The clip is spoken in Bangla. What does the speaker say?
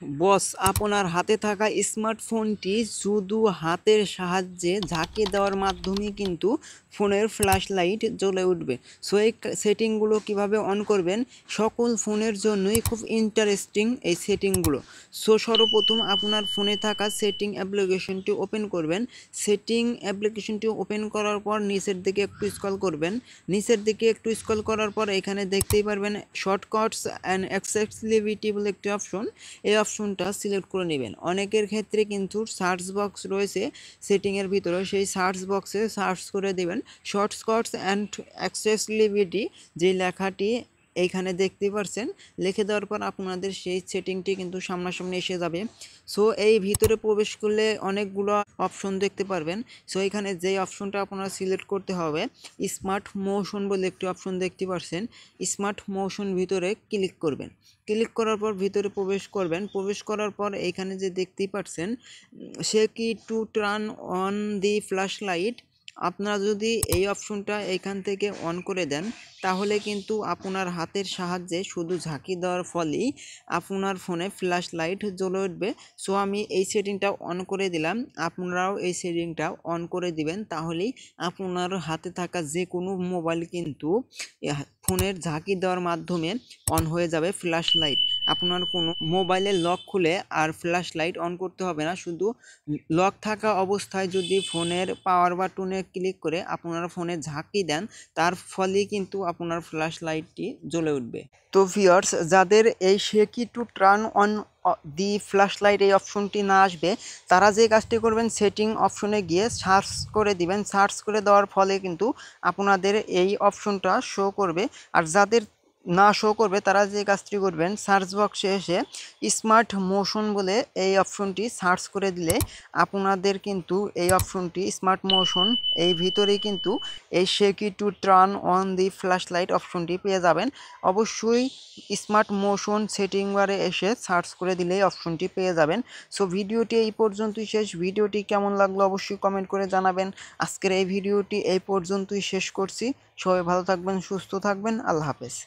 বস, আপনার হাতে থাকা স্মার্টফোনটি শুধু হাতের সাহায্যে ঝাঁকি দেওয়ার মাধ্যমে কিন্তু ফোনের ফ্ল্যাশ লাইট জ্বলে উঠবে। সো এই সেটিংগুলো কীভাবে অন করবেন, সকল ফোনের জন্যই খুব ইন্টারেস্টিং এই সেটিংগুলো। সো সর্বপ্রথম আপনার ফোনে থাকা সেটিং অ্যাপ্লিকেশনটি ওপেন করবেন। সেটিং অ্যাপ্লিকেশনটি ওপেন করার পর নিচের দিকে একটু স্ক্রল করবেন। নিচের দিকে একটু স্ক্রল করার পর এখানে দেখতেই পারবেন শর্টকাটস অ্যান্ড অ্যাক্সেসিবিলিটি বলে একটি অপশন। এই অপশনটা সিলেক্ট করে নেবেন। অনেকের ক্ষেত্রে কিন্তু সার্চ বক্স রয়েছে সেটিংয়ের ভিতরে, সেই সার্চ বক্সে সার্চ করে দেবেন শর্টকাটস অ্যান্ড অ্যাক্সেসিবিলিটি, যে লেখাটি এইখানে দেখতে পাচ্ছেন। লিখে দেওয়ার পর আপনাদের সেই সেটিংটি কিন্তু সামনাসামনি এসে যাবে। সো এই ভিতরে প্রবেশ করলে অনেকগুলো অপশন দেখতে পারবেন। সো এখানে যেই অপশনটা আপনারা সিলেক্ট করতে হবে, স্মার্ট মোশন বলে একটি অপশন দেখতে পাচ্ছেন। স্মার্ট মোশন ভিতরে ক্লিক করবেন। ক্লিক করার পর ভিতরে প্রবেশ করবেন। প্রবেশ করার পর এইখানে যে দেখতেই পাচ্ছেন সে কি to turn on the flash light, আপনারা যদি এই অপশনটা এইখান থেকে অন করে দেন তাহলে কিন্তু আপনার হাতের সাহায্যে শুধু ঝাঁকি দেওয়ার ফলেই আপনার ফোনে ফ্ল্যাশ লাইট জ্বলে উঠবে। সো আমি এই সেটিংটা অন করে দিলাম, আপনারাও এই সেটিংটা অন করে দিবেন, তাহলেই আপনার হাতে থাকা যে কোনো মোবাইল কিন্তু ফোনের ঝাঁকি দেওয়ার মাধ্যমে অন হয়ে যাবে ফ্ল্যাশ লাইট। আপনার কোনো মোবাইলের লক খুলে আর ফ্ল্যাশ লাইট অন করতে হবে না, শুধু লক থাকা অবস্থায় যদি ফোনের পাওয়ার বাটনে ক্লিক করে আপনারা ফোনে ঝাঁকি দেন, তার ফলে কিন্তু আপনার ফ্ল্যাশ লাইটটি জ্বলে উঠবে। তো ভিউয়ার্স, যাদের এই সেকি to turn on the flash light এই অপশনটি না আসবে, তারা যে কাজটি করবেন সেটিং অপশনে গিয়ে সার্চ করে দিবেন। সার্চ করে দেওয়ার ফলে কিন্তু আপনাদের এই অপশনটা শো করবে। আর যাদের না শো করবে তারা যে কাজটি করবেন, সার্চ বক্সে এসে স্মার্ট মোশন বলে এই অপশনটি সার্চ করে দিলে আপনাদের কিন্তু এই অপশনটি স্মার্ট মোশন এই ভিতরেই কিন্তু এই সেকি to turn on the flash light অপশনটি পেয়ে যাবেন। অবশ্যই স্মার্ট মোশন সেটিং বারে এসে সার্চ করে দিলেই অপশনটি পেয়ে যাবেন। সো ভিডিওটি এই পর্যন্তই শেষ। ভিডিওটি কেমন লাগলো অবশ্যই কমেন্ট করে জানাবেন। আজকের এই ভিডিওটি এই পর্যন্তই শেষ করছি। সবাই ভালো থাকবেন, সুস্থ থাকবেন। আল্লাহ হাফেজ।